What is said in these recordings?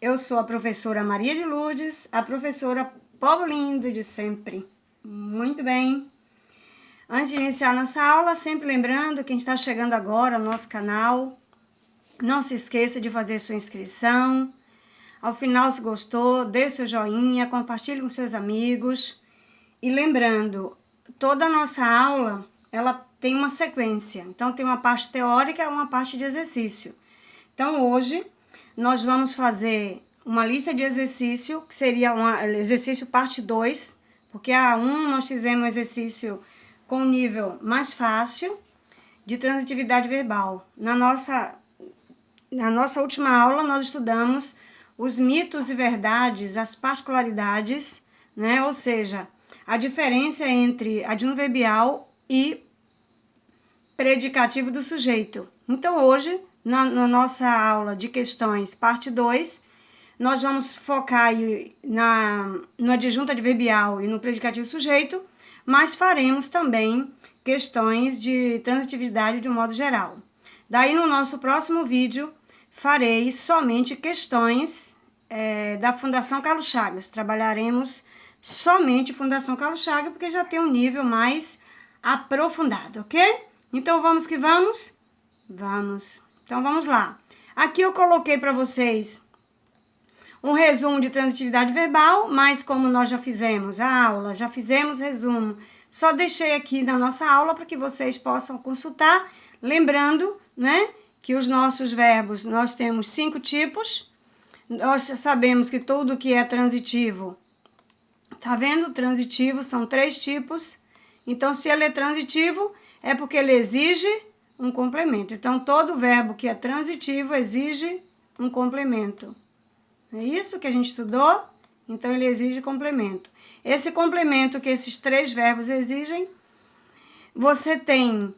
Eu sou a professora Maria de Lourdes, a professora Povo Lindo de sempre. Muito bem. Antes de iniciar nossa aula, sempre lembrando, quem está chegando agora ao nosso canal, não se esqueça de fazer sua inscrição. Ao final, se gostou, dê seu joinha, compartilhe com seus amigos. E lembrando, toda a nossa aula, ela tem uma sequência. Então, tem uma parte teórica e uma parte de exercício. Então, hoje, nós vamos fazer uma lista de exercício, que seria um exercício parte 2, porque a 1 nós fizemos um exercício com nível mais fácil de transitividade verbal. Na nossa última aula, nós estudamos os mitos e verdades, as particularidades, né? Ou seja, a diferença entre adverbial e predicativo do sujeito. Então, hoje, na nossa aula de questões, parte 2, nós vamos focar no adjunto adverbial e no predicativo sujeito, mas faremos também questões de transitividade de um modo geral. Daí, no nosso próximo vídeo, farei somente questões da Fundação Carlos Chagas. Trabalharemos somente Fundação Carlos Chagas, porque já tem um nível mais aprofundado, ok? Então, vamos que vamos? Vamos. Então, vamos lá. Aqui eu coloquei para vocês um resumo de transitividade verbal, mas como nós já fizemos a aula, já fizemos resumo, só deixei aqui na nossa aula para que vocês possam consultar. Lembrando, né, que os nossos verbos, nós temos 5 tipos. Nós sabemos que tudo que é transitivo, tá vendo? Transitivo são 3 tipos. Então, se ele é transitivo, é porque ele exige um complemento. Então, todo verbo que é transitivo exige um complemento. É isso que a gente estudou? Então, ele exige complemento. Esse complemento que esses 3 verbos exigem, você tem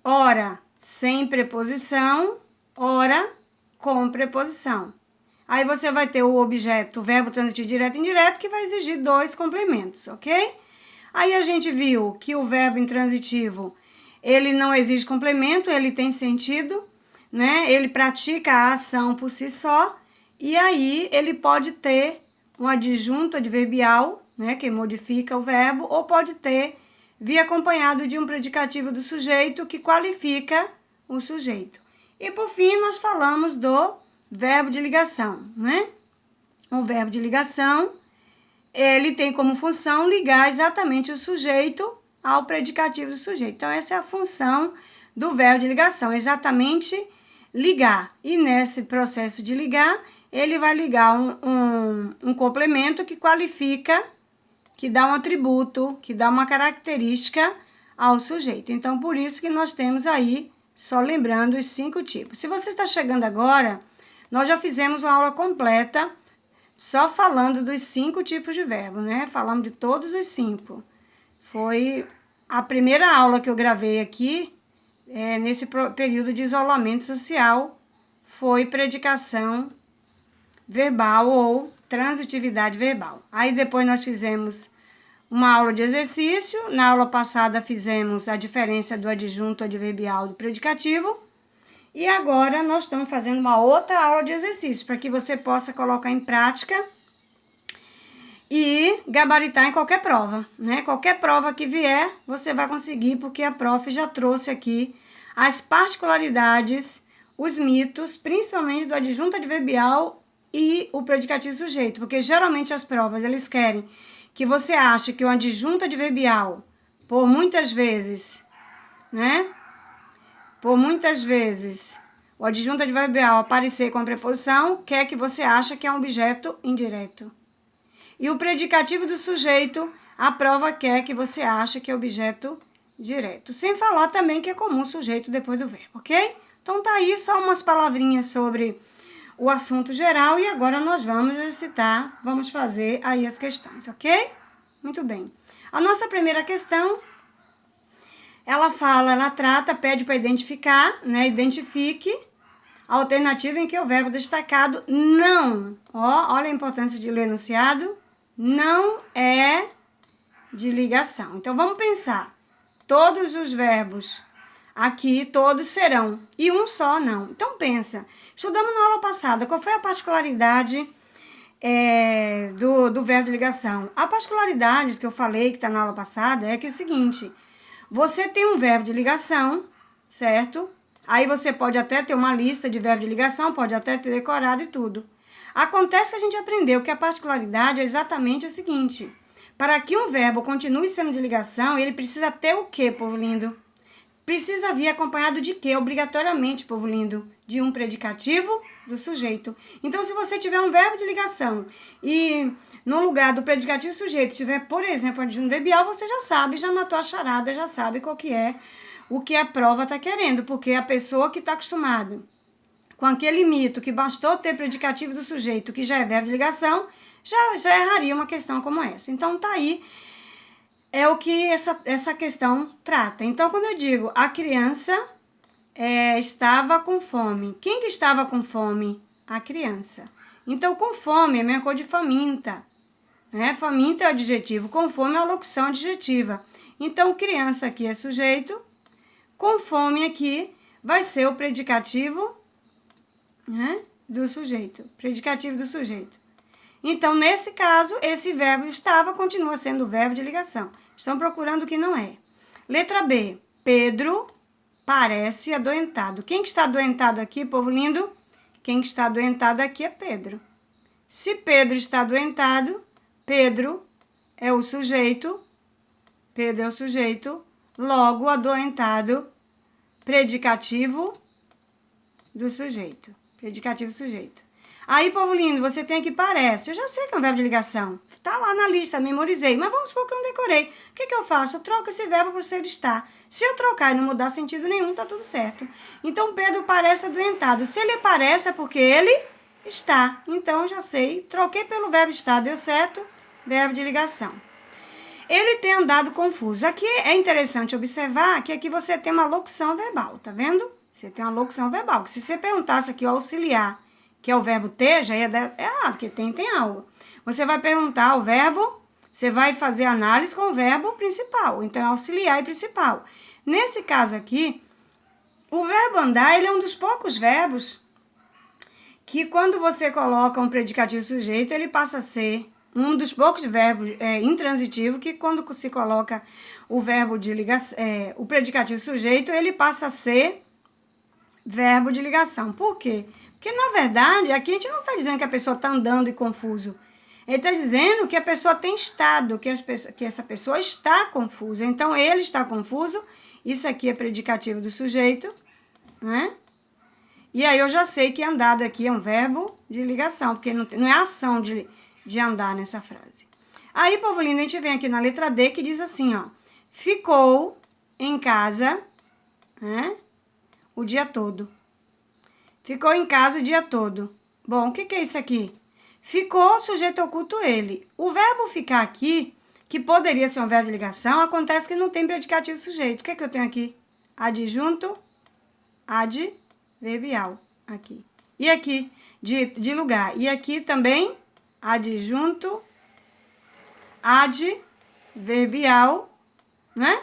ora sem preposição, ora com preposição. Aí você vai ter o objeto, o verbo transitivo direto e indireto, que vai exigir 2 complementos, ok? Aí a gente viu que o verbo intransitivo, ele não exige complemento, ele tem sentido, né? Ele pratica a ação por si só, e aí ele pode ter um adjunto adverbial, né, que modifica o verbo, ou pode ter vir acompanhado de um predicativo do sujeito que qualifica o sujeito. E por fim, nós falamos do verbo de ligação, né? O verbo de ligação, ele tem como função ligar exatamente o sujeito ao predicativo do sujeito. Então, essa é a função do verbo de ligação, exatamente ligar. E nesse processo de ligar, ele vai ligar um complemento que qualifica, que dá um atributo, que dá uma característica ao sujeito. Então, por isso que nós temos aí, só lembrando, os 5 tipos. Se você está chegando agora, nós já fizemos uma aula completa só falando dos 5 tipos de verbo, né? Falamos de todos os 5. Foi a primeira aula que eu gravei aqui, nesse período de isolamento social, foi predicação verbal ou transitividade verbal. Aí depois nós fizemos uma aula de exercício. Na aula passada fizemos a diferença do adjunto adverbial do predicativo. E agora nós estamos fazendo uma outra aula de exercício, para que você possa colocar em prática e gabaritar em qualquer prova, né? Qualquer prova que vier, você vai conseguir, porque a prof já trouxe aqui as particularidades, os mitos, principalmente do adjunto adverbial e o predicativo sujeito, porque geralmente as provas, eles querem que você ache que o adjunto adverbial, por muitas vezes, né? Por muitas vezes, o adjunto adverbial aparecer com a preposição, quer que você ache que é um objeto indireto. E o predicativo do sujeito, a prova quer que você ache que é objeto direto. Sem falar também que é comum sujeito depois do verbo, ok? Então tá aí só umas palavrinhas sobre o assunto geral e agora nós vamos exercitar, vamos fazer aí as questões, ok? Muito bem. A nossa primeira questão, ela trata, pede para identificar, né? Identifique a alternativa em que o verbo destacado não, olha a importância de ler o enunciado, não é de ligação. Então, vamos pensar. Todos os verbos Aqui todos serão, e um só não. Então pensa, estudamos na aula passada, qual foi a particularidade do verbo de ligação? A particularidade que eu falei, que está na aula passada, é que é o seguinte, você tem um verbo de ligação, certo? Aí você pode até ter uma lista de verbos de ligação, pode até ter decorado e tudo. Acontece que a gente aprendeu que a particularidade é exatamente o seguinte, para que um verbo continue sendo de ligação, ele precisa ter o quê, povo lindo? Precisa vir acompanhado de quê? Obrigatoriamente, povo lindo? De um predicativo do sujeito. Então, se você tiver um verbo de ligação e no lugar do predicativo sujeito tiver, por exemplo, adjunto verbial, você já sabe, já matou a charada, já sabe qual que é o que a prova está querendo, porque a pessoa que está acostumada com aquele mito que bastou ter predicativo do sujeito, que já é verbo de ligação, já erraria uma questão como essa. Então, tá aí. É o que essa questão trata. Então, quando eu digo a criança estava com fome. Quem que estava com fome? A criança. Então, com fome é a mesma coisa de faminta. Né? Faminta é o adjetivo, com fome é a locução adjetiva. Então, criança aqui é sujeito, com fome aqui vai ser o predicativo, né, do sujeito. Predicativo do sujeito. Então, nesse caso, esse verbo estava continua sendo o verbo de ligação. Estão procurando o que não é. Letra B. Pedro parece adoentado. Quem que está adoentado aqui, povo lindo? Quem que está adoentado aqui é Pedro. Se Pedro está adoentado, Pedro é o sujeito. Pedro é o sujeito. Logo, adoentado, predicativo do sujeito. Predicativo do sujeito. Aí, povo lindo, você tem aqui parece. Eu já sei que é um verbo de ligação. Tá lá na lista, memorizei. Mas vamos supor que eu não decorei. O que eu faço? Eu troco esse verbo por ser estar. Se eu trocar e não mudar sentido nenhum, tá tudo certo. Então, Pedro parece adoentado. Se ele parece, é porque ele está. Então, já sei. Troquei pelo verbo estar, deu certo? Verbo de ligação. Ele tem andado confuso. Aqui é interessante observar que aqui você tem uma locução verbal, tá vendo? Você tem uma locução verbal. Se você perguntasse aqui o auxiliar, que é o verbo ter, já ia dar errado, porque tem algo. Você vai perguntar o verbo, você vai fazer análise com o verbo principal, então é auxiliar e principal. Nesse caso aqui, o verbo andar, ele é um dos poucos verbos que quando você coloca um predicativo sujeito, ele passa a ser um dos poucos verbos intransitivos que quando se coloca o verbo de ligação, o predicativo sujeito, ele passa a ser verbo de ligação. Por quê? Porque, na verdade, aqui a gente não está dizendo que a pessoa está andando e confuso. Ele está dizendo que a pessoa tem estado, que essa pessoa está confusa. Então, ele está confuso. Isso aqui é predicativo do sujeito, né? E aí eu já sei que andado aqui é um verbo de ligação, porque não é ação de andar nessa frase. Aí, povo lindo, a gente vem aqui na letra D, que diz assim, ó. Ficou em casa, né, o dia todo. Ficou em casa o dia todo. Bom, o que é isso aqui? Ficou, sujeito oculto ele. O verbo ficar aqui, que poderia ser um verbo de ligação, acontece que não tem predicativo sujeito. O que eu tenho aqui? Adjunto, adverbial. Aqui. E aqui, de lugar. E aqui também, adjunto, adverbial, né?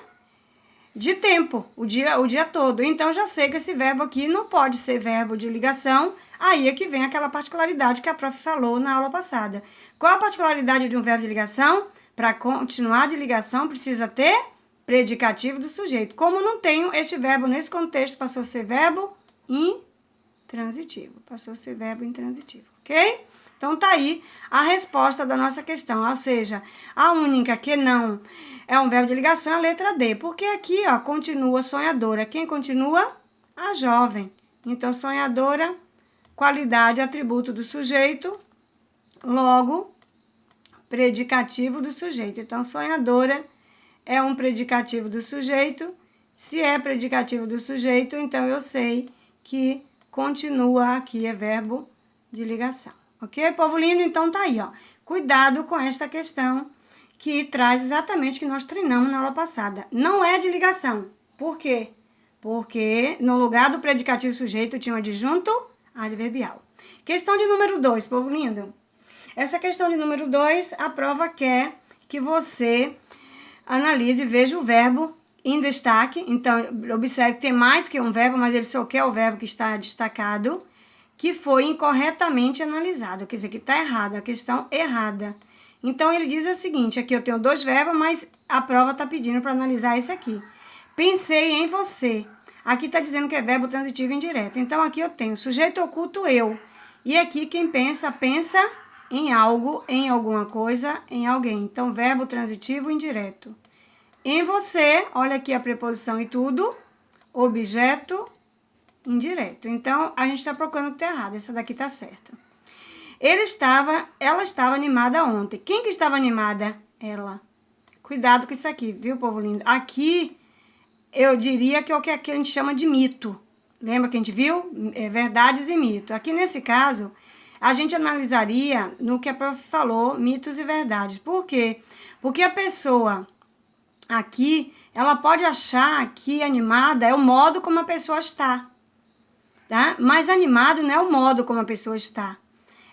De tempo, o dia todo. Então, já sei que esse verbo aqui não pode ser verbo de ligação. Aí é que vem aquela particularidade que a prof falou na aula passada. Qual a particularidade de um verbo de ligação? Para continuar de ligação, precisa ter predicativo do sujeito. Como não tenho este verbo nesse contexto, passou a ser verbo intransitivo. Passou a ser verbo intransitivo, ok? Então, tá aí a resposta da nossa questão. Ou seja, a única que não é um verbo de ligação é a letra D. Porque aqui, ó, continua sonhadora. Quem continua? A jovem. Então, sonhadora, qualidade, atributo do sujeito, logo, predicativo do sujeito. Então, sonhadora é um predicativo do sujeito. Se é predicativo do sujeito, então eu sei que continua aqui é verbo de ligação. Ok, povo lindo? Então, tá aí, ó. Cuidado com esta questão que traz exatamente o que nós treinamos na aula passada. Não é de ligação. Por quê? Porque no lugar do predicativo sujeito tinha um adjunto adverbial. Questão de número 2, povo lindo. Essa questão de número 2, a prova quer que você analise e veja o verbo em destaque. Então, observe que tem mais que um verbo, mas ele só quer o verbo que está destacado, que foi incorretamente analisado. Quer dizer, que está errado, a questão errada. Então, ele diz o seguinte, aqui eu tenho 2 verbos, mas a prova está pedindo para analisar esse aqui. Pensei em você. Aqui está dizendo que é verbo transitivo indireto. Então, aqui eu tenho sujeito oculto eu. E aqui quem pensa, pensa em algo, em alguma coisa, em alguém. Então, verbo transitivo indireto. Em você, olha aqui a preposição e tudo, objeto indireto. Então, a gente está procurando o que está errado. Essa daqui está certa. Ela estava animada ontem. Quem que estava animada? Ela. Cuidado com isso aqui, viu, povo lindo? Aqui, eu diria que é o que a gente chama de mito. Lembra que a gente viu? Verdades e mito. Aqui, nesse caso, a gente analisaria no que a prof falou, mitos e verdades. Por quê? Porque a pessoa aqui, ela pode achar que animada é o modo como a pessoa está, tá? Mas animado não é o modo como a pessoa está.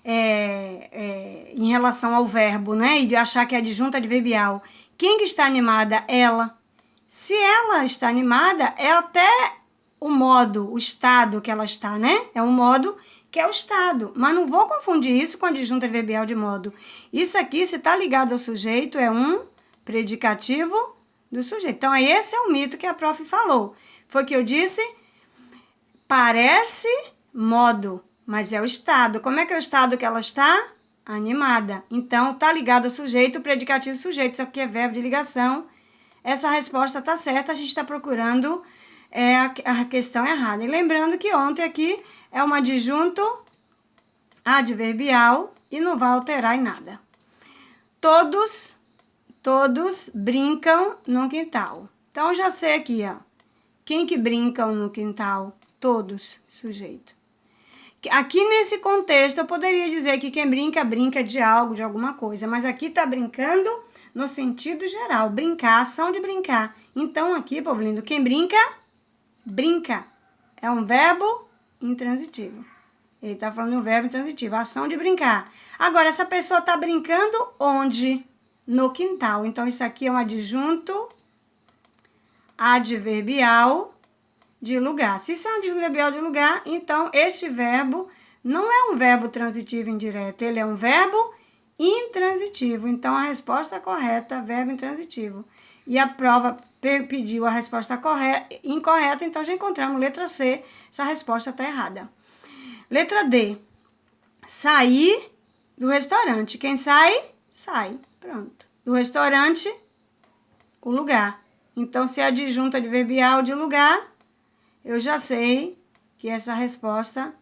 Em relação ao verbo, né? E de achar que é adjunto adverbial. Quem que está animada? Ela. Se ela está animada, é até o modo, o estado que ela está, né? É um modo que é o estado. Mas não vou confundir isso com adjunto adverbial de modo. Isso aqui, se está ligado ao sujeito, é um predicativo do sujeito. Então, esse é o mito que a prof falou. Foi que eu disse, parece modo, mas é o estado. Como é que é o estado que ela está? Animada. Então, tá ligado ao sujeito, predicativo sujeito. Isso aqui é verbo de ligação. Essa resposta tá certa, a gente está procurando a questão errada. E lembrando que ontem aqui é um adjunto adverbial e não vai alterar em nada. Todos brincam no quintal. Então, eu já sei aqui, ó. Quem que brincam no quintal? Todos, sujeito. Aqui nesse contexto, eu poderia dizer que quem brinca, brinca de algo, de alguma coisa. Mas aqui tá brincando no sentido geral. Brincar, ação de brincar. Então, aqui, povo lindo, quem brinca, brinca. É um verbo intransitivo. Ele tá falando de um verbo intransitivo, ação de brincar. Agora, essa pessoa tá brincando onde? No quintal. Então, isso aqui é um adjunto adverbial de lugar. Se isso é um adverbial de lugar, então este verbo não é um verbo transitivo indireto, ele é um verbo intransitivo. Então, a resposta correta, verbo intransitivo. E a prova pediu a resposta incorreta, então já encontramos letra C, essa resposta está errada. Letra D, sair do restaurante. Quem sai? Sai. Pronto. Do restaurante, o lugar. Então, se é adjunto adverbial de lugar, eu já sei que essa resposta,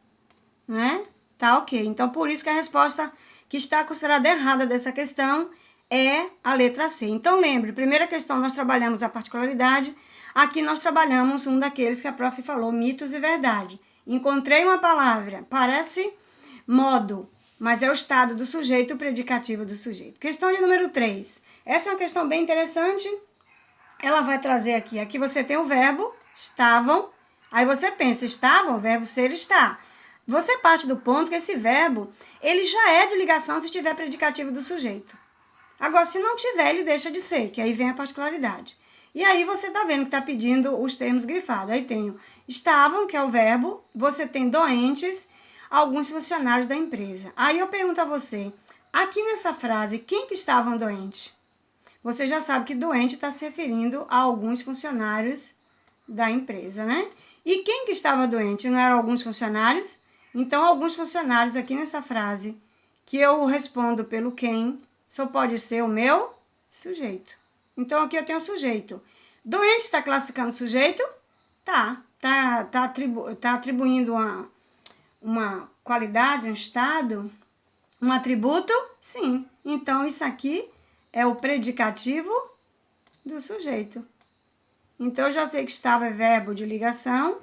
né, tá ok. Então, por isso que a resposta que está considerada errada dessa questão é a letra C. Então, lembre, primeira questão nós trabalhamos a particularidade, aqui nós trabalhamos um daqueles que a prof falou, mitos e verdade. Encontrei uma palavra, parece modo, mas é o estado do sujeito, o predicativo do sujeito. Questão de número 3. Essa é uma questão bem interessante. Ela vai trazer aqui, aqui você tem o verbo, estavam. Aí você pensa, estavam, o verbo ser está. Você parte do ponto que esse verbo, ele já é de ligação se tiver predicativo do sujeito. Agora, se não tiver, ele deixa de ser, que aí vem a particularidade. E aí você está vendo que está pedindo os termos grifados. Aí tem estavam, que é o verbo, você tem doentes, alguns funcionários da empresa. Aí eu pergunto a você, aqui nessa frase, quem que estavam doentes? Você já sabe que doente está se referindo a alguns funcionários da empresa, né? E quem que estava doente? Não eram alguns funcionários? Então, alguns funcionários aqui nessa frase, que eu respondo pelo quem, só pode ser o meu sujeito. Então, aqui eu tenho o sujeito. Doente está classificando o sujeito? Tá atribuindo uma qualidade, um estado, um atributo? Sim. Então, isso aqui é o predicativo do sujeito. Então, eu já sei que estava é verbo de ligação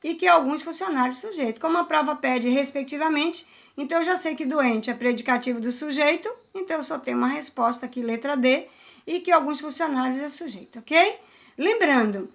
e que alguns funcionários do sujeito. Como a prova pede respectivamente, então eu já sei que doente é predicativo do sujeito, então eu só tenho uma resposta aqui, letra D, e que alguns funcionários é sujeito, ok? Lembrando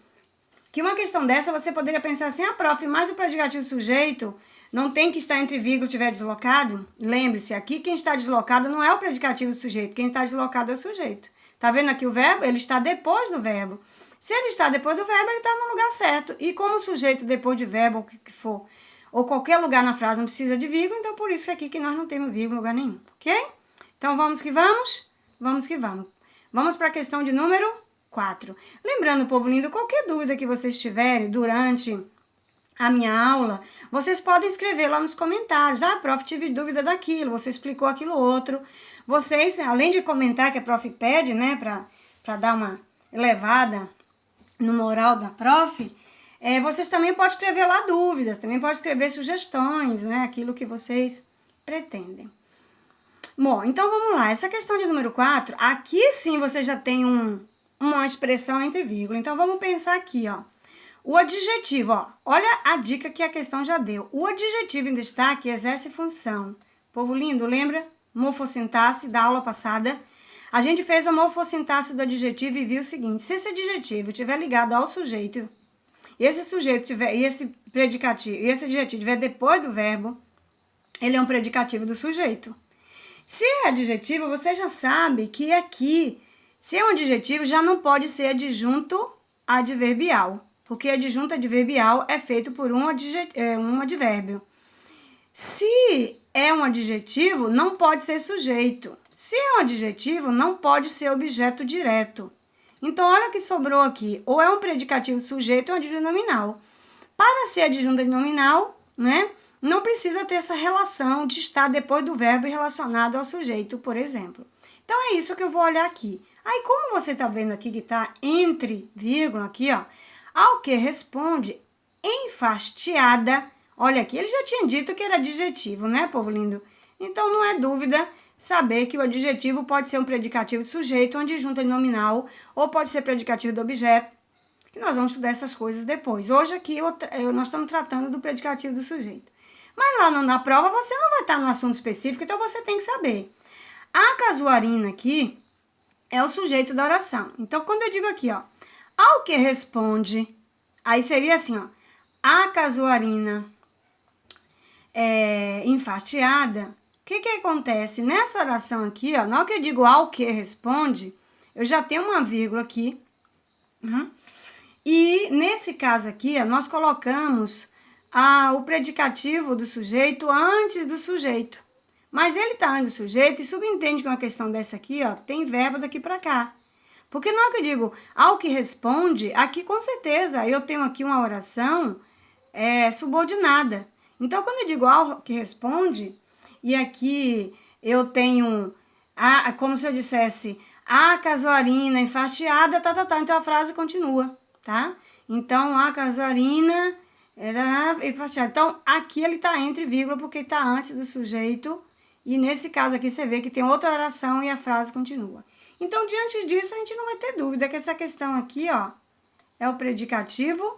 que uma questão dessa você poderia pensar assim, prof, mas o predicativo sujeito não tem que estar entre vírgula e estiver deslocado? Lembre-se, aqui quem está deslocado não é o predicativo do sujeito, quem está deslocado é o sujeito. Tá vendo aqui o verbo? Ele está depois do verbo. Se ele está depois do verbo, ele está no lugar certo. E como o sujeito depois de verbo, ou o que for, ou qualquer lugar na frase não precisa de vírgula, então por isso aqui que nós não temos vírgula em lugar nenhum, ok? Então vamos que vamos? Vamos que vamos. Vamos para a questão de número 4. Lembrando, povo lindo, qualquer dúvida que vocês tiverem durante a minha aula, vocês podem escrever lá nos comentários. Ah, prof, tive dúvida daquilo, você explicou aquilo outro. Vocês, além de comentar que a prof pede, né, para dar uma elevada no moral da prof, vocês também podem escrever lá dúvidas, também podem escrever sugestões, né, aquilo que vocês pretendem. Bom, então vamos lá. Essa questão de número 4, aqui sim você já tem uma expressão entre vírgula. Então vamos pensar aqui, ó. O adjetivo, ó. Olha a dica que a questão já deu. O adjetivo em destaque exerce função. Povo lindo, lembra? Morfossintaxe da aula passada. A gente fez a morfossintaxe do adjetivo e viu o seguinte: se esse adjetivo estiver ligado ao sujeito, e esse sujeito tiver, e esse predicativo, e esse adjetivo estiver depois do verbo, ele é um predicativo do sujeito. Se é adjetivo, você já sabe que aqui, se é um adjetivo, já não pode ser adjunto adverbial, porque adjunto adverbial é feito por um advérbio. Se é um adjetivo, não pode ser sujeito. Se é um adjetivo, não pode ser objeto direto. Então, olha o que sobrou aqui. Ou é um predicativo sujeito ou um adjunto nominal. Para ser adjunto nominal, né, não precisa ter essa relação de estar depois do verbo relacionado ao sujeito, por exemplo. Então, é isso que eu vou olhar aqui. Aí, como você está vendo aqui que está entre vírgula aqui, ó, ao que responde enfastiada. Olha aqui, ele já tinha dito que era adjetivo, né, povo lindo? Então, não é dúvida saber que o adjetivo pode ser um predicativo de sujeito, um adjunto nominal, ou pode ser predicativo do objeto, que nós vamos estudar essas coisas depois. Hoje aqui nós estamos tratando do predicativo do sujeito. Mas lá na prova você não vai estar no assunto específico, então você tem que saber. A casuarina aqui é o sujeito da oração. Então, quando eu digo aqui, ó, ao que responde, aí seria assim, ó, a casuarina enfastiada. O que acontece? Nessa oração aqui, ó, na hora que eu digo ao que responde, eu já tenho uma vírgula aqui. E nesse caso aqui, ó, nós colocamos o predicativo do sujeito antes do sujeito. Mas ele está antes do sujeito e subentende que uma questão dessa aqui, ó, tem verbo daqui para cá. Porque na hora que eu digo ao que responde, aqui com certeza eu tenho aqui uma oração subordinada. Então, quando eu digo ao que responde, e aqui eu tenho, como se eu dissesse, a casuarina enfastiada, então a frase continua, tá? Então, a casuarina era enfastiada. Então, aqui ele está entre vírgula, porque está antes do sujeito, e nesse caso aqui você vê que tem outra oração e a frase continua. Então, diante disso, a gente não vai ter dúvida que essa questão aqui, ó, é o predicativo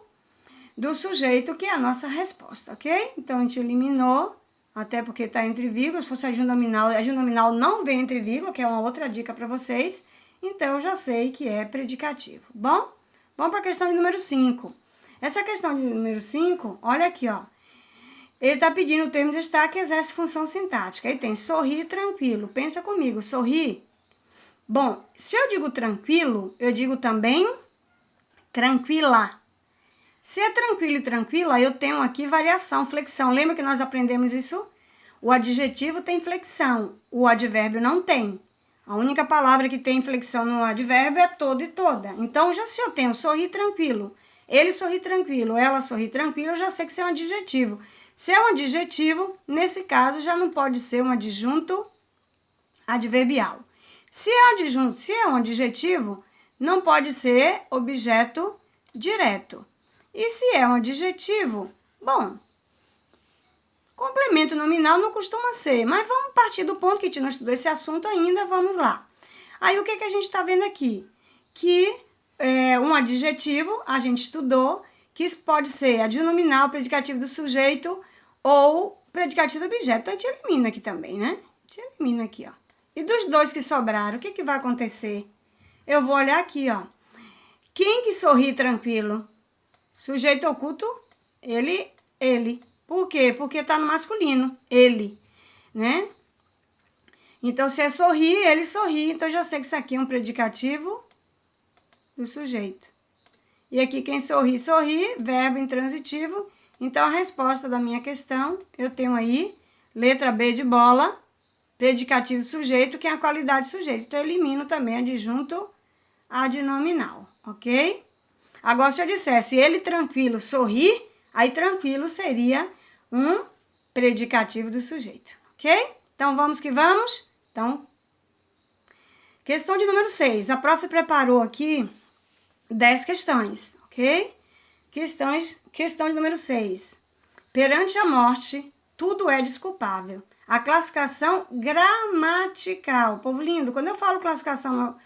do sujeito, que é a nossa resposta, ok? Então, a gente eliminou, até porque está entre vírgulas. Se fosse adjunto nominal não vem entre vírgula, que é uma outra dica para vocês. Então, eu já sei que é predicativo. Bom, vamos para a questão de número 5. Essa questão de número 5, olha aqui, ó. Ele está pedindo o termo de destaque que exerce função sintática. Aí tem sorrir tranquilo. Pensa comigo, sorrir. Bom, se eu digo tranquilo, eu digo também tranquila. Se é tranquilo e tranquila, eu tenho aqui variação, flexão. Lembra que nós aprendemos isso? O adjetivo tem flexão, o advérbio não tem. A única palavra que tem flexão no advérbio é todo e toda. Então, já se eu tenho sorrir tranquilo, ele sorri tranquilo, ela sorri tranquilo, eu já sei que isso é um adjetivo. Se é um adjetivo, nesse caso, já não pode ser um adjunto adverbial. Se é um adjetivo, não pode ser objeto direto. E se é um adjetivo, bom, complemento nominal não costuma ser, mas vamos partir do ponto que a gente não estudou esse assunto ainda, vamos lá. Aí, o que a gente está vendo aqui? Que um adjetivo, a gente estudou, que pode ser adjunto nominal, predicativo do sujeito ou predicativo do objeto. Então, a gente elimina aqui também, né? A gente elimina aqui, ó. E dos dois que sobraram, o que vai acontecer? Eu vou olhar aqui, ó. Quem que sorri tranquilo? Sujeito oculto, ele. Por quê? Porque está no masculino, ele, né? Então, se é sorrir, ele sorri. Então, eu já sei que isso aqui é um predicativo do sujeito. E aqui quem sorri, sorri, verbo intransitivo. Então, a resposta da minha questão, eu tenho aí, letra B de bola, predicativo sujeito, que é a qualidade sujeito. Então, eu elimino também adjunto adnominal, ok? Agora, se eu dissesse ele tranquilo sorri, aí tranquilo seria um predicativo do sujeito, ok? Então, vamos que vamos. Então, questão de número 6. A prof preparou aqui 10 questões, ok? Questão de número 6. Perante a morte, tudo é desculpável. A classificação gramatical. Povo lindo, quando eu falo classificação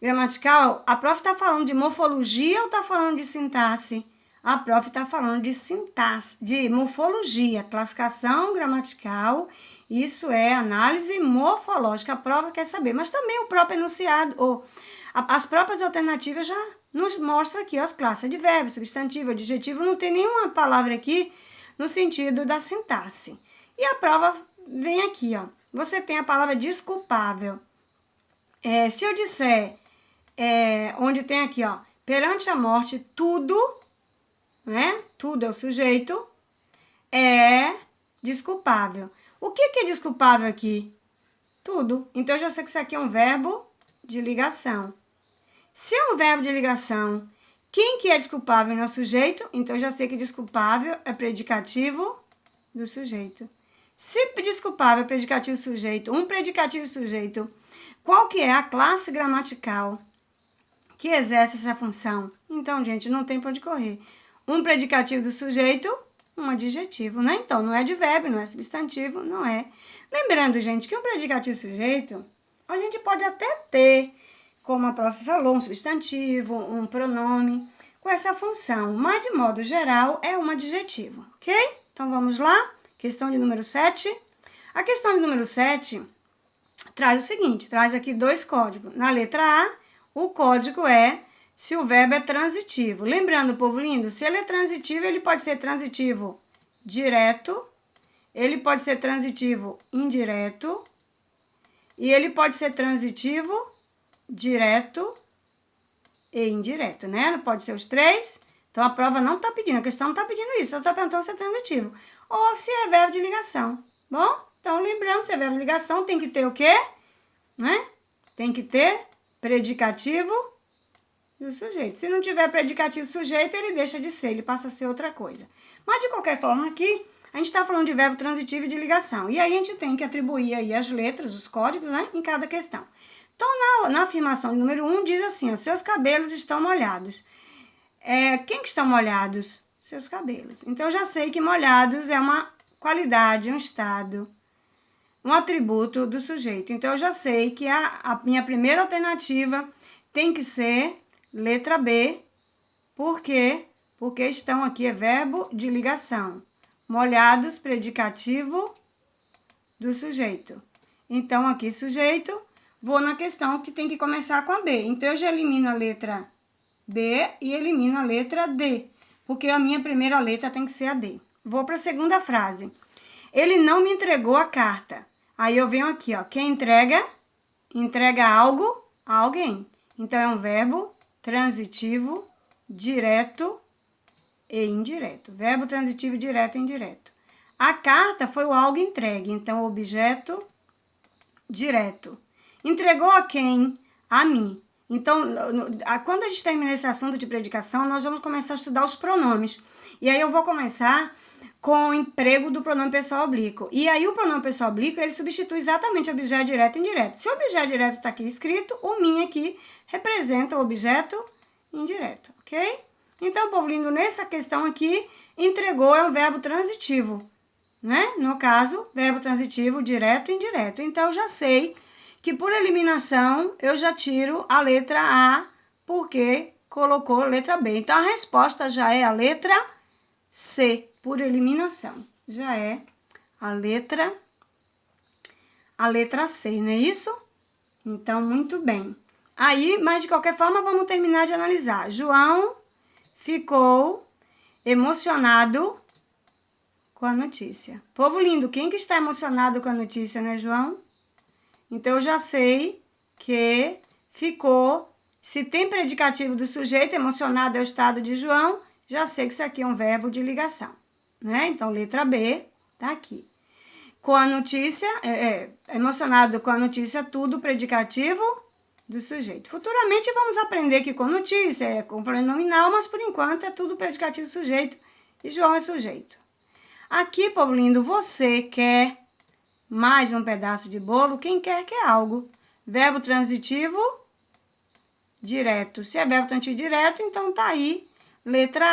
gramatical, a prof está falando de morfologia ou está falando de sintaxe? A prof está falando de sintaxe, de morfologia, classificação gramatical. Isso é análise morfológica. A prova quer saber, mas também o próprio enunciado, ou as próprias alternativas já nos mostram aqui as classes de verbo, substantivo, adjetivo, não tem nenhuma palavra aqui no sentido da sintaxe. E a prova vem aqui, ó. Você tem a palavra desculpável. Se eu disser, onde tem aqui, ó, perante a morte, tudo, né? Tudo é o sujeito, é desculpável. O que é desculpável aqui? Tudo. Então, eu já sei que isso aqui é um verbo de ligação. Se é um verbo de ligação, quem que é desculpável não é o sujeito? Então, eu já sei que desculpável é predicativo do sujeito. Se desculpável é predicativo sujeito, um predicativo sujeito, qual que é a classe gramatical que exerce essa função? Então, gente, não tem para onde correr. Um predicativo do sujeito, um adjetivo, né? Então, não é advérbio, não é substantivo, não é. Lembrando, gente, que um predicativo sujeito, a gente pode até ter, como a prof falou, um substantivo, um pronome, com essa função, mas de modo geral é um adjetivo, ok? Então vamos lá, questão de número 7. A questão de número 7 traz o seguinte, traz aqui 2 códigos. Na letra A, o código é se o verbo é transitivo. Lembrando, povo lindo, se ele é transitivo, ele pode ser transitivo direto, ele pode ser transitivo indireto, e ele pode ser transitivo direto e indireto, né? Não pode ser os 3. Então, a prova não está pedindo, a questão não está pedindo isso, ela está perguntando se é transitivo. Ou se é verbo de ligação. Bom, então, lembrando, se é verbo de ligação, tem que ter o quê? Né? Tem que ter predicativo do sujeito. Se não tiver predicativo sujeito, ele deixa de ser, ele passa a ser outra coisa. Mas, de qualquer forma, aqui, a gente está falando de verbo transitivo e de ligação. E aí, a gente tem que atribuir aí as letras, os códigos, né? Em cada questão. Então, na afirmação número 1, diz assim, ó, seus cabelos estão molhados. Quem que estão molhados? Seus cabelos. Então, eu já sei que molhados é uma qualidade, um estado, um atributo do sujeito. Então, eu já sei que a minha primeira alternativa tem que ser letra B. Por quê? Porque estão aqui, é verbo de ligação. Molhados, predicativo do sujeito. Então, aqui, sujeito, vou na questão que tem que começar com a B. Então, eu já elimino a letra B e elimino a letra D, porque a minha primeira letra tem que ser a D. Vou para a segunda frase. Ele não me entregou a carta. Aí eu venho aqui, ó. Quem entrega? Entrega algo a alguém. Então, é um verbo transitivo, direto e indireto. Verbo transitivo, direto e indireto. A carta foi o algo entregue. Então, objeto direto. Entregou a quem? A mim. Então, quando a gente terminar esse assunto de predicação, nós vamos começar a estudar os pronomes. E aí eu vou começar com o emprego do pronome pessoal oblíquo. E aí o pronome pessoal oblíquo, ele substitui exatamente o objeto direto e indireto. Se o objeto direto está aqui escrito, o mim aqui representa o objeto indireto, ok? Então, povo lindo, nessa questão aqui, entregou é um verbo transitivo, né? No caso, verbo transitivo direto e indireto. Então, eu já sei que por eliminação eu já tiro a letra A, porque colocou a letra B. Então, a resposta já é a letra C, por eliminação. Já é a letra C, não é isso? Então, muito bem. Aí, mas de qualquer forma, vamos terminar de analisar. João ficou emocionado com a notícia. Povo lindo, quem que está emocionado com a notícia, né, João? Então, eu já sei que ficou Se tem predicativo do sujeito, emocionado é o estado de João, já sei que isso aqui é um verbo de ligação, né? Então, letra B, tá aqui. Com a notícia, emocionado com a notícia, tudo predicativo do sujeito. Futuramente vamos aprender que com notícia é complemento nominal, mas por enquanto é tudo predicativo do sujeito e João é sujeito. Aqui, povo lindo, você quer mais um pedaço de bolo? Quem quer algo. Verbo transitivo direto. Se é verbo transitivo direto, então tá aí. Letra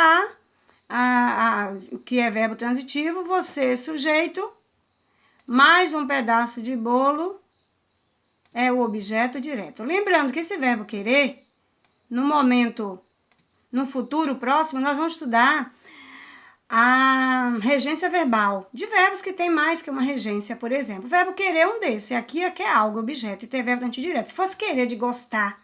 A, que é verbo transitivo, você, sujeito, mais um pedaço de bolo é o objeto direto. Lembrando que esse verbo querer, no futuro próximo, nós vamos estudar a regência verbal de verbos que tem mais que uma regência, por exemplo. O verbo querer é um desses. Aqui é quer algo, objeto, e tem verbo antidireto. Se fosse querer de gostar,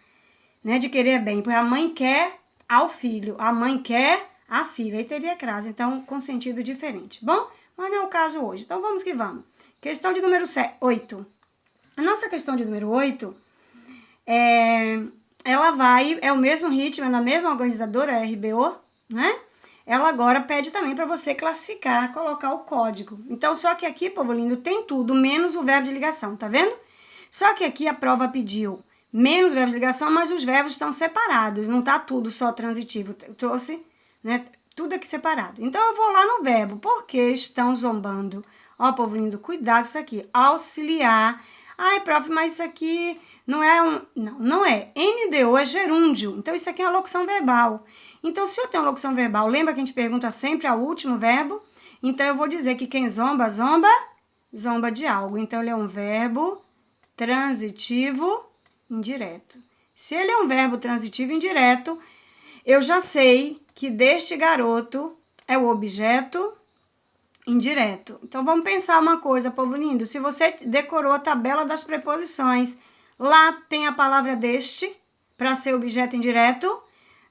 né, de querer bem, porque a mãe quer ao filho, a mãe quer a filha, aí teria crase, então com sentido diferente. Bom, mas não é o caso hoje. Então vamos que vamos. Questão de número 8. A nossa questão de número 8 é o mesmo ritmo, é na mesma organizadora, RBO, né? Ela agora pede também para você classificar, colocar o código. Então, só que aqui, povo lindo, tem tudo, menos o verbo de ligação, tá vendo? Só que aqui a prova pediu menos o verbo de ligação, mas os verbos estão separados, não tá tudo só transitivo. Eu trouxe, né, tudo aqui separado. Então, eu vou lá no verbo, porque estão zombando. Ó, povo lindo, cuidado com isso aqui. Auxiliar. Ai, prof, mas isso aqui não é Não é. NDO é gerúndio. Então, isso aqui é uma locução verbal. Então, se eu tenho uma locução verbal, lembra que a gente pergunta sempre ao último verbo? Então, eu vou dizer que quem zomba de algo. Então, ele é um verbo transitivo indireto. Se ele é um verbo transitivo indireto, eu já sei que deste garoto é o objeto indireto. Então, vamos pensar uma coisa, povo lindo. Se você decorou a tabela das preposições, lá tem a palavra deste para ser objeto indireto?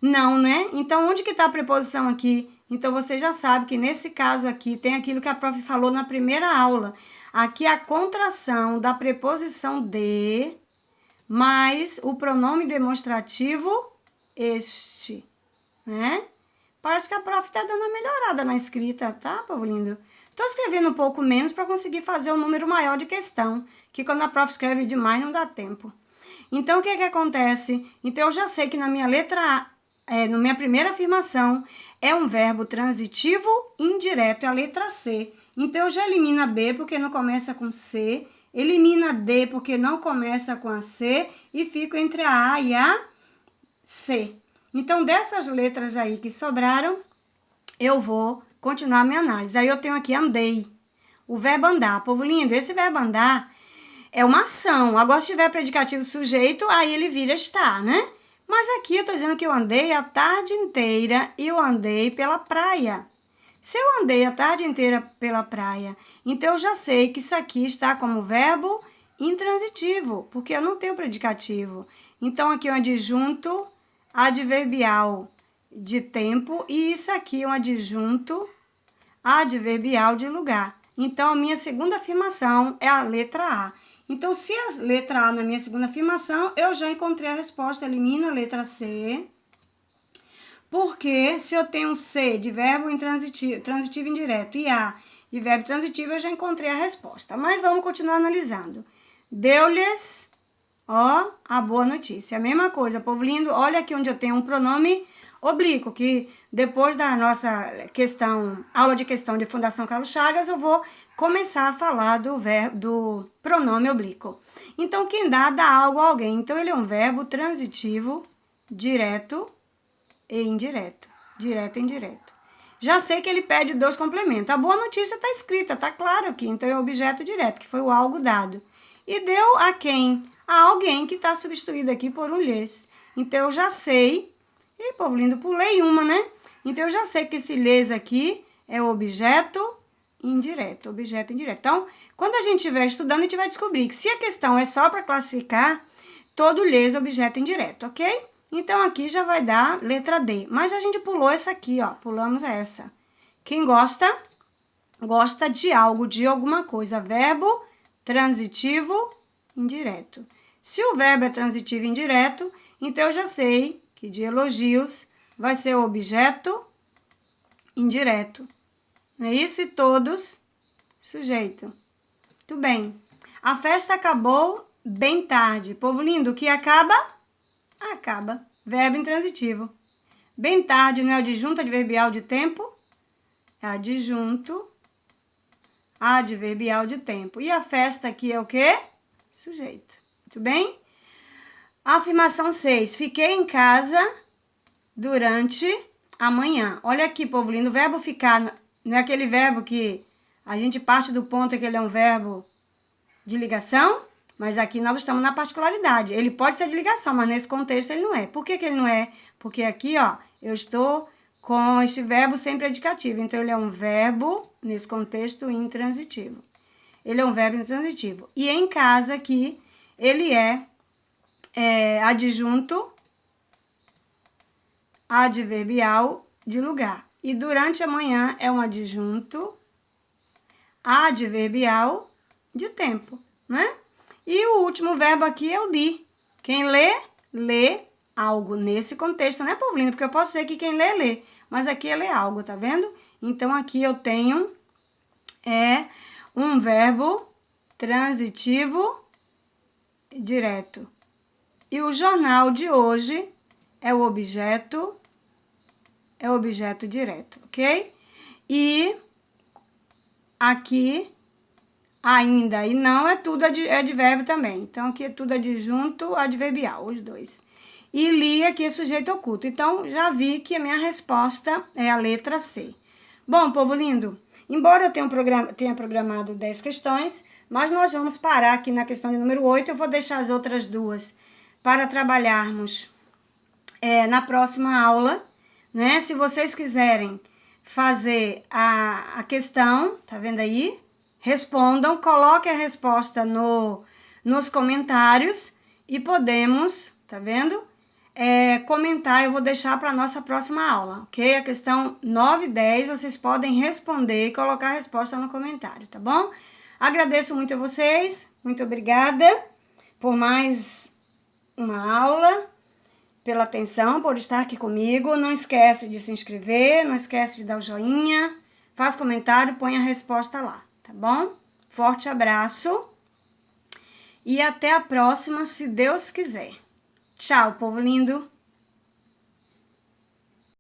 Não, né? Então, onde que está a preposição aqui? Então, você já sabe que nesse caso aqui tem aquilo que a prof falou na primeira aula. Aqui a contração da preposição de mais o pronome demonstrativo este, né? Parece que a prof está dando uma melhorada na escrita, tá, povo lindo? Estou escrevendo um pouco menos para conseguir fazer um número maior de questão, que quando a prof escreve demais não dá tempo. Então, o que acontece? Então, eu já sei que na minha letra A, na minha primeira afirmação, é um verbo transitivo indireto, é a letra C. Então, eu já elimino a B porque não começa com C, elimino a D porque não começa com a C e fico entre a A e a C. Então, dessas letras aí que sobraram, eu vou continuar a minha análise. Aí eu tenho aqui andei, o verbo andar. Povo lindo, esse verbo andar é uma ação. Agora, se tiver predicativo sujeito, aí ele vira estar, né? Mas aqui eu estou dizendo que eu andei a tarde inteira e eu andei pela praia. Se eu andei a tarde inteira pela praia, então eu já sei que isso aqui está como verbo intransitivo, porque eu não tenho predicativo. Então, aqui é um adjunto adverbial de tempo e isso aqui é um adjunto adverbial de lugar. Então, a minha segunda afirmação é a letra A. Então, se a letra A na minha segunda afirmação, eu já encontrei a resposta, elimino a letra C. Porque se eu tenho C de verbo intransitivo, transitivo indireto e A de verbo transitivo, eu já encontrei a resposta. Mas vamos continuar analisando. Deu-lhes, ó, a boa notícia. A mesma coisa, povo lindo, olha aqui onde eu tenho um pronome oblíquo, que depois da nossa aula de questão de Fundação Carlos Chagas, eu vou começar a falar do pronome oblíquo. Então, quem dá algo a alguém. Então, ele é um verbo transitivo, direto e indireto. Direto e indireto. Já sei que ele pede 2 complementos. A boa notícia está escrita, está claro aqui. Então, é o objeto direto, que foi o algo dado. E deu a quem? A alguém que está substituído aqui por um lhes. Então, eu já sei. E, povo lindo, pulei uma, né? Então, eu já sei que esse lhes aqui é o objeto indireto. Objeto indireto. Então, quando a gente estiver estudando, a gente vai descobrir que se a questão é só para classificar, todo lhes é objeto indireto, ok? Então, aqui já vai dar letra D. Mas a gente pulou essa aqui, ó. Pulamos essa. Quem gosta de algo, de alguma coisa. Verbo transitivo indireto. Se o verbo é transitivo indireto, então eu já sei que de elogios vai ser o objeto indireto. Não é isso? E todos, sujeito. Muito bem. A festa acabou bem tarde. Povo lindo, o que acaba? Acaba. Verbo intransitivo. Bem tarde não é adjunto adverbial de tempo? É adjunto adverbial de tempo. E a festa aqui é o quê? Sujeito. Muito bem? Afirmação 6. Fiquei em casa durante a manhã. Olha aqui, povo lindo. O verbo ficar não é aquele verbo que a gente parte do ponto que ele é um verbo de ligação, mas aqui nós estamos na particularidade. Ele pode ser de ligação, mas nesse contexto ele não é. Por que ele não é? Porque aqui, ó, eu estou com este verbo sem predicativo. Então, ele é um verbo, nesse contexto, intransitivo. Ele é um verbo intransitivo. E em casa aqui, ele é adjunto adverbial de lugar. E durante a manhã é um adjunto adverbial de tempo, né? E o último verbo aqui é o li. Quem lê, lê algo nesse contexto, né, povo lindo? Porque eu posso dizer que quem lê, lê. Mas aqui é ler algo, tá vendo? Então, aqui eu tenho um verbo transitivo direto. E o jornal de hoje é o objeto direto, ok? E aqui, ainda e não é tudo advérbio também. Então, aqui é tudo adjunto adverbial, os dois. E li aqui é sujeito oculto. Então, já vi que a minha resposta é a letra C. Bom, povo lindo, embora eu tenha programado 10 questões, mas nós vamos parar aqui na questão de número 8. Eu vou deixar as outras duas para trabalharmos na próxima aula, né? Se vocês quiserem fazer a questão, tá vendo aí? Respondam, coloquem a resposta nos comentários e podemos, tá vendo? Comentar, eu vou deixar para a nossa próxima aula, ok? A questão 9 e 10, vocês podem responder e colocar a resposta no comentário, tá bom? Agradeço muito a vocês, muito obrigada por mais uma aula, pela atenção, por estar aqui comigo. Não esquece de se inscrever, não esquece de dar o joinha, faz comentário, põe a resposta lá, tá bom? Forte abraço e até a próxima, se Deus quiser. Tchau, povo lindo!